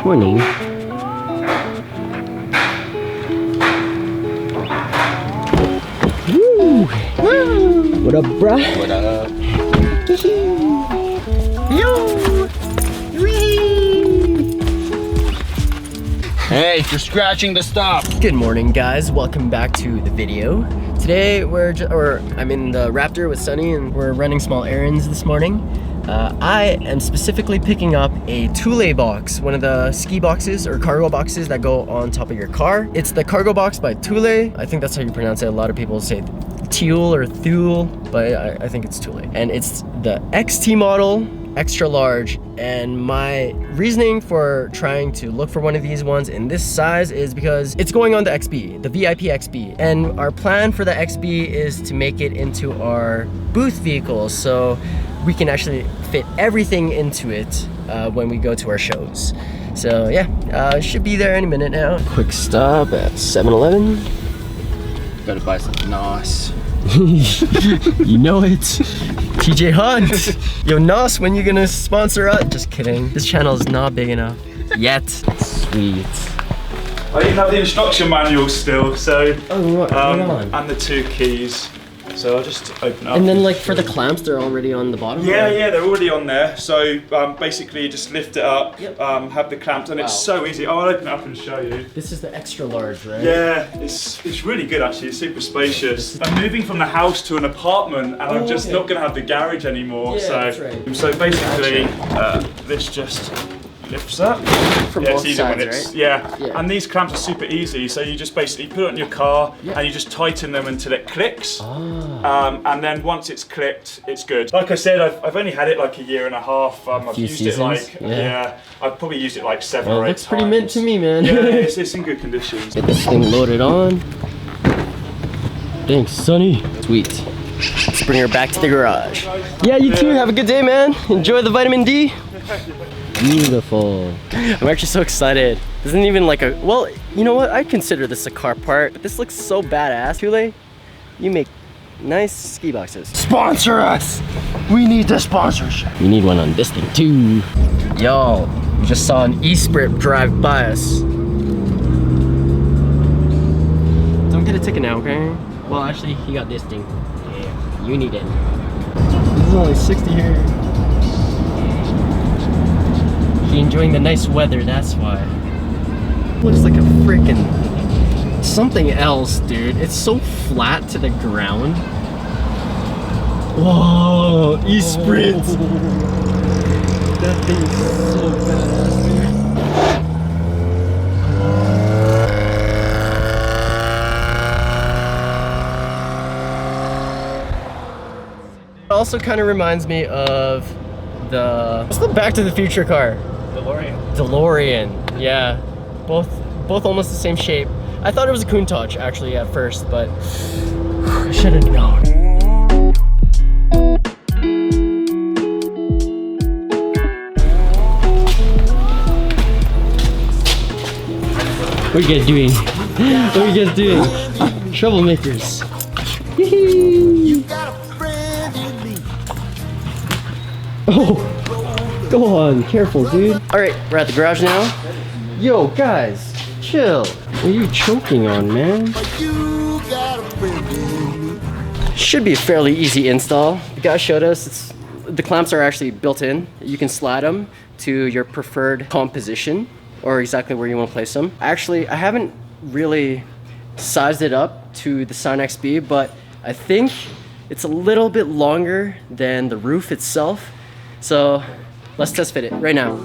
Morning. Woo! Woo! What up, bruh? What up? Yo! Whee! Hey, you're scratching the stop. Good morning, guys. Welcome back to the video. Today I'm in the Raptor with Sunny and we're running small errands this morning. I am specifically picking up a Thule box, one of the ski boxes or cargo boxes that go on top of your car. It's the cargo box by Thule. I think that's how you pronounce it. A lot of people say Thule or Thule, but I think it's Thule. And it's the XT model, extra large. And my reasoning for trying to look for one of these ones in this size is because it's going on the XB, the VIP XB. And our plan for the XB is to make it into our booth vehicle. So we can actually fit everything into it when we go to our shows. So yeah, should be there any minute now. Quick stop at 7-Eleven. Gotta buy something nice. You know it. TJ Hunt. Yo, Nos, when you gonna sponsor us? Just kidding. This channel is not big enough yet. Sweet. I even have the instruction manual still, so right on. and the 2 keys. So I'll just open up. And then like for the clamps, they're already on the bottom? Yeah, they're already on there. So basically you just lift it up, Yep. have the clamps, and it's so easy. I'll open it up and show you. This is the extra large, right? Yeah, it's really good actually. It's super spacious. I'm moving from the house to an apartment, and I'm just not gonna have the garage anymore. Yeah, so that's right. so basically this just lifts up. From Yeah, both it's easier when sides, it's, right? yeah, and these clamps are super easy. So you just basically put it on your car and you just tighten them until it clicks. And then once it's clicked, it's good. Like I said, I've only had it like a year and a half. I've few used seasons, it like, I've probably used it like 7 or 8 It looks times. pretty mint to me, man. Yeah, it's in good condition. Get this thing loaded on. Thanks, Sonny. Sweet. Let's bring her back to the garage. Yeah, you too. Have a good day, man. Enjoy the vitamin D. Beautiful. I'm actually so excited. This isn't even like a, well, you know what? I consider this a car part, but this looks so badass. Thule, you make nice ski boxes. Sponsor us! We need the sponsorship. We need one on this thing too. Yo, we just saw an e-sprint drive by us. Don't get a ticket now, okay? Well, actually, he got this thing. Yeah, you need it. This is only 60 here. He enjoying the nice weather, that's why. Looks like a freaking something else, dude. It's so flat to the ground. Whoa, e-sprint. That thing is so badass, dude. It also kind of reminds me of what's the Back to the Future car? DeLorean, yeah. Both almost the same shape. I thought it was a Countach actually at first, but I should have known. What are you guys doing? What are you guys doing? Troublemakers. Oh, go on, careful, dude. All right, we're at the garage now. Yo, guys, chill. What are you choking on, man? Should be a fairly easy install. The guy showed us, the clamps are actually built in. You can slide them to your preferred composition or exactly where you want to place them. Actually, I haven't really sized it up to the Scion XB, but I think it's a little bit longer than the roof itself. So let's test fit it right now.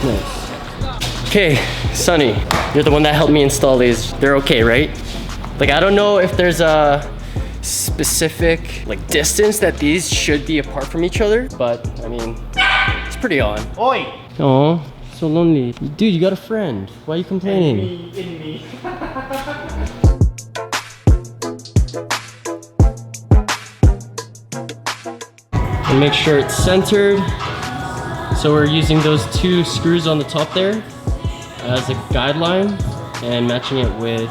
Nice. Okay, Sunny, you're the one that helped me install these. They're okay, right? Like, I don't know if there's a specific like distance that these should be apart from each other, but I mean, it's pretty on. Oi! Oh, so lonely. Dude, you got a friend. Why are you complaining? In me. and make sure it's centered. So we're using those 2 screws on the top there as a guideline and matching it with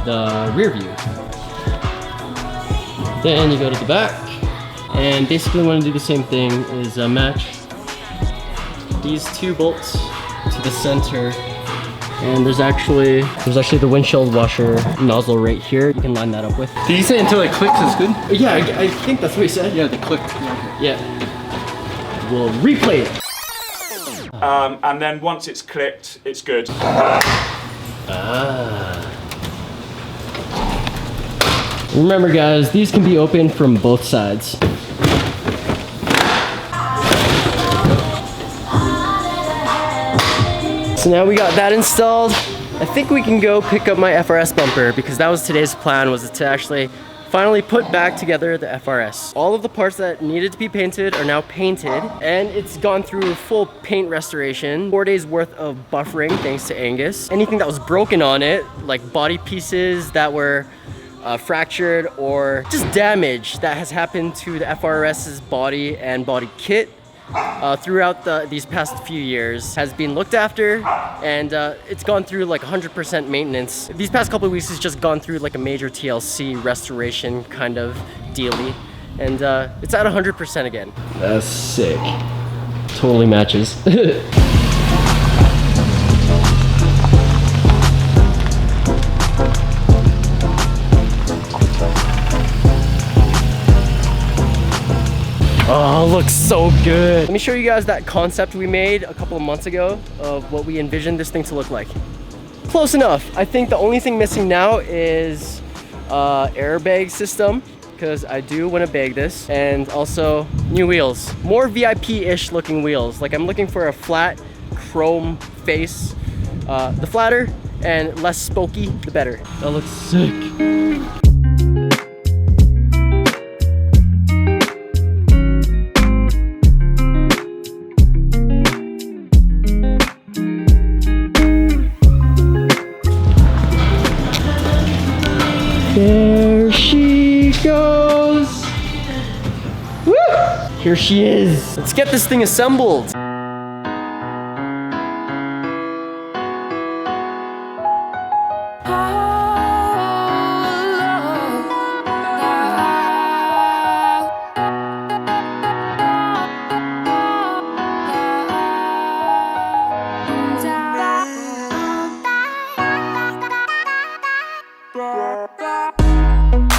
the rear view. Then you go to the back and basically want to do the same thing, is match these 2 bolts to the center. And there's actually the windshield washer nozzle right here. You can line that up with. Did you say until it clicks is good? Yeah, I think that's what he said. Yeah, the click. Yeah. We'll replay it. And then once it's clicked, it's good. Remember guys, these can be opened from both sides. So now we got that installed. I think we can go pick up my FRS bumper, because that was today's plan, was to actually finally put back together the FRS. All of the parts that needed to be painted are now painted, and it's gone through full paint restoration. 4 days worth of buffering thanks to Angus. Anything that was broken on it, like body pieces that were fractured or just damage that has happened to the FRS's body and body kit throughout these past few years, has been looked after, and it's gone through like 100% maintenance. These past couple of weeks has just gone through like a major TLC restoration kind of dealy, and it's at 100% again. That's sick. Totally matches. Oh, looks so good. Let me show you guys that concept we made a couple of months ago of what we envisioned this thing to look like. Close enough. I think the only thing missing now is airbag system, because I do want to bag this, and also new wheels. More VIP-ish looking wheels. Like, I'm looking for a flat chrome face. The flatter and less spokey, the better. That looks sick. There she goes. Woo! Here she is. Let's get this thing assembled.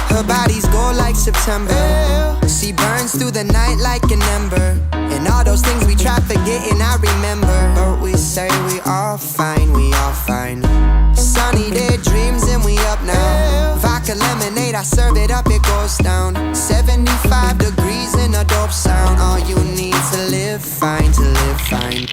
Her body's gold like September. She burns through the night like an ember. And all those things we try forgetting, I remember. But we say we all fine, we all fine. Sunny day dreams and we up now. Vodka lemonade, I serve it up, it goes down. 75 degrees in a dope sound. All you need to live fine, to live fine.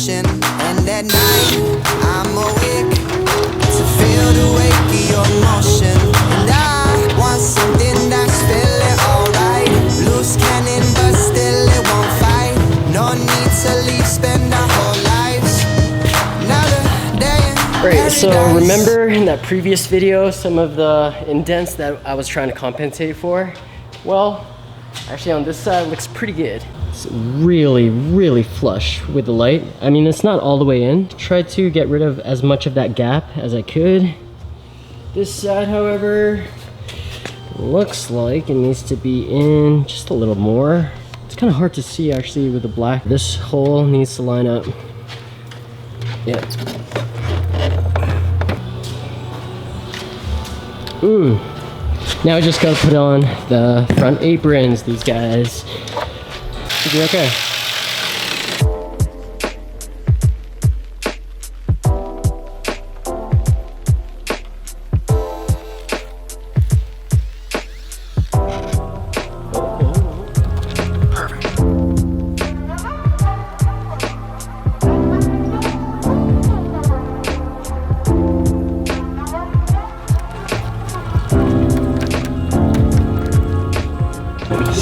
And at night, I'm awake to feel the weight of your motion. And I want something that's feeling alright. Loose cannon, but still it won't fight. No need to leave, spend our whole lives. Another day in Right, so paradise. remember in that previous video some of the indents that I was trying to compensate for? Well, actually on this side it looks pretty good. It's really, really flush with the light. I mean, it's not all the way in. Tried to get rid of as much of that gap as I could. This side, however, looks like it needs to be in just a little more. It's kind of hard to see actually with the black. This hole needs to line up. Yeah. Now I just gotta put on the front aprons, these guys. Should be okay.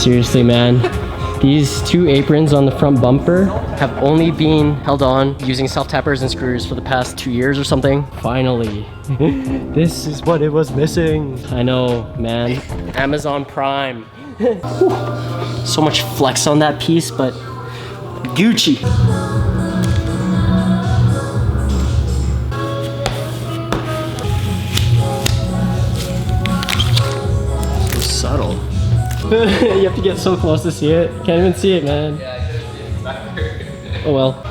Seriously, man. These two aprons on the front bumper have only been held on using self-tappers and screws for the past 2 years or something. Finally. This is what it was missing. I know, man. Amazon Prime. So much flex on that piece, but Gucci. So subtle. You have to get so close to see it. Can't even see it, man. Oh well.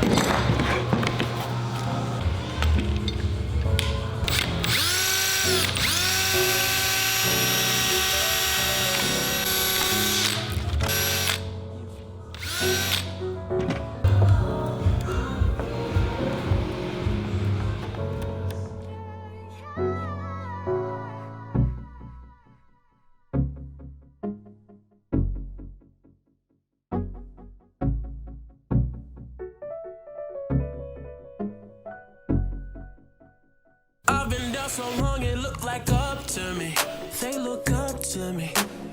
I've been down so long, it look like up to me. They look up to me.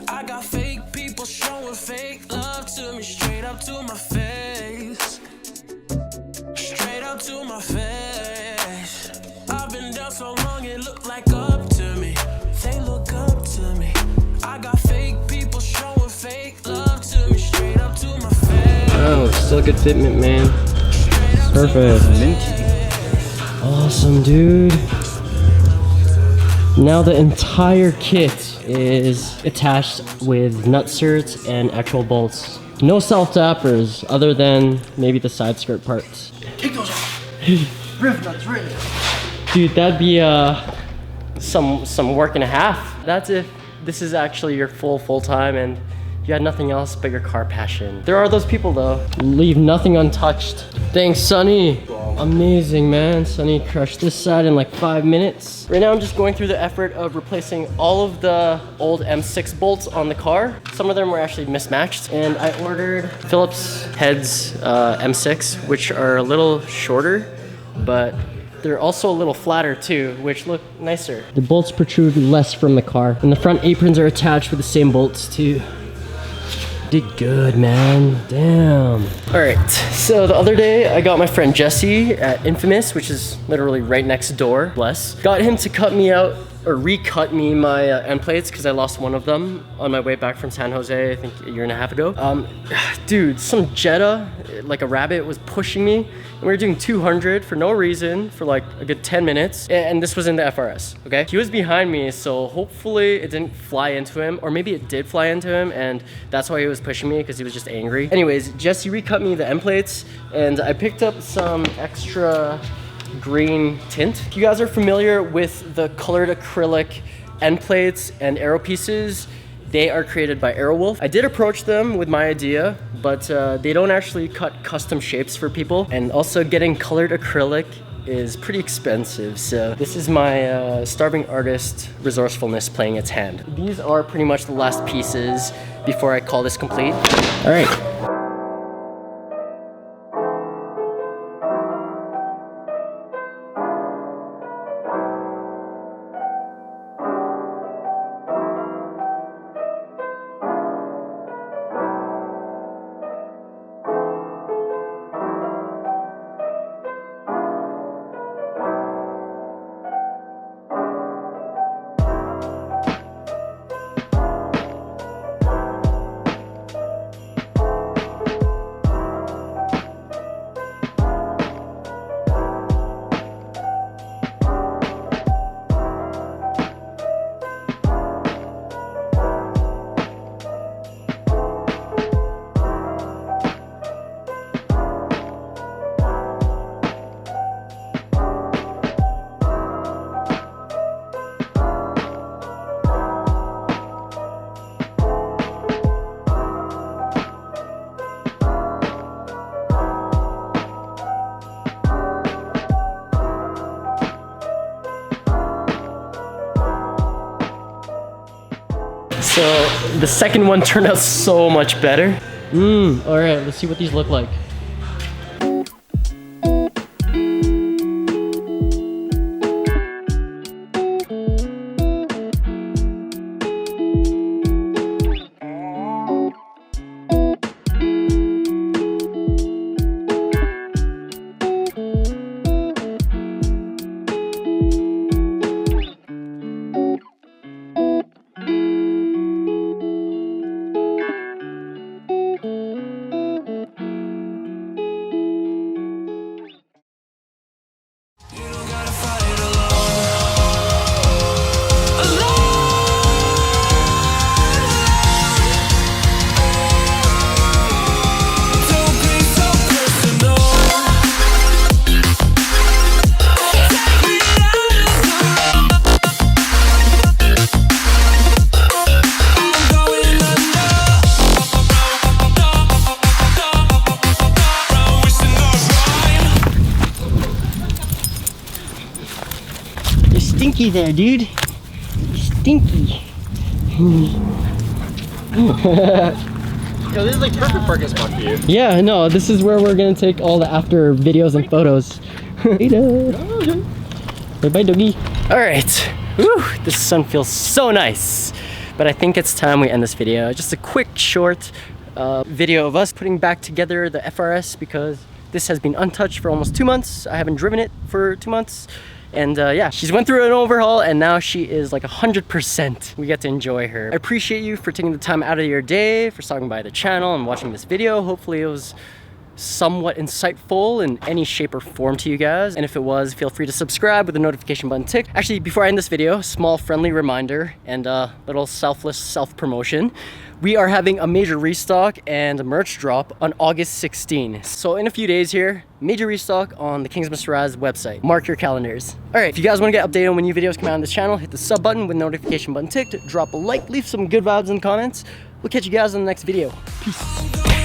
I got fake people showing fake love to me. Straight up to my face. Straight up to my face. I've been down so long, it look like up to me. They look up to me. I got fake people showing fake love to me. Straight up to my face. Oh, still good fitment, man. Perfect. Awesome, dude. Now the entire kit is attached with nutserts and actual bolts. No self-tappers other than maybe the side skirt parts. Take those off. Riv nuts, ready. Dude, that'd be some work and a half. That's if this is actually your full time and you had nothing else but your car passion. There are those people though. Leave nothing untouched. Thanks, Sonny. Amazing, man. Sonny crushed this side in like 5 minutes. Right now I'm just going through the effort of replacing all of the old M6 bolts on the car. Some of them were actually mismatched, and I ordered Phillips heads M6, which are a little shorter, but they're also a little flatter too, which look nicer. The bolts protrude less from the car, and the front aprons are attached with the same bolts too. Did good, man. Damn. All right, so the other day I got my friend Jesse at Infamous, which is literally right next door, bless. Got him to cut me out or recut me my end plates because I lost one of them on my way back from San Jose, I think a year and a half ago. Dude, some Jetta, like a rabbit, was pushing me, and we were doing 200 for no reason for like a good 10 minutes, and this was in the FRS, okay? He was behind me, so hopefully it didn't fly into him, or maybe it did fly into him, and that's why he was pushing me, because he was just angry. Anyways, Jesse recut me the end plates, and I picked up some extra green tint. If you guys are familiar with the colored acrylic end plates and aero pieces, they are created by Aerowolf. I did approach them with my idea, but they don't actually cut custom shapes for people. And also getting colored acrylic is pretty expensive. So this is my starving artist resourcefulness playing its hand. These are pretty much the last pieces before I call this complete. All right. So the second one turned out so much better. All right, let's see what these look like. stinky there, dude. You're stinky. Yo, this is like perfect parking spot for you. Yeah, no, this is where we're gonna take all the after videos and photos. Bye-bye, doggy. All right. Woo, the sun feels so nice. But I think it's time we end this video. Just a quick, short video of us putting back together the FRS because this has been untouched for almost 2 months. I haven't driven it for 2 months. And yeah, she's went through an overhaul and now she is like 100%. We get to enjoy her. I appreciate you for taking the time out of your day, for stopping by the channel and watching this video. Hopefully it was somewhat insightful in any shape or form to you guys. And if it was, feel free to subscribe with the notification button ticked. Actually, before I end this video, small friendly reminder and a little selfless self-promotion. We are having a major restock and a merch drop on August 16. So in a few days here, major restock on the Kings of Mr. Raz website. Mark your calendars. All right, if you guys want to get updated on when new videos come out on this channel, hit the sub button with the notification button ticked, drop a like, leave some good vibes in the comments. We'll catch you guys in the next video. Peace.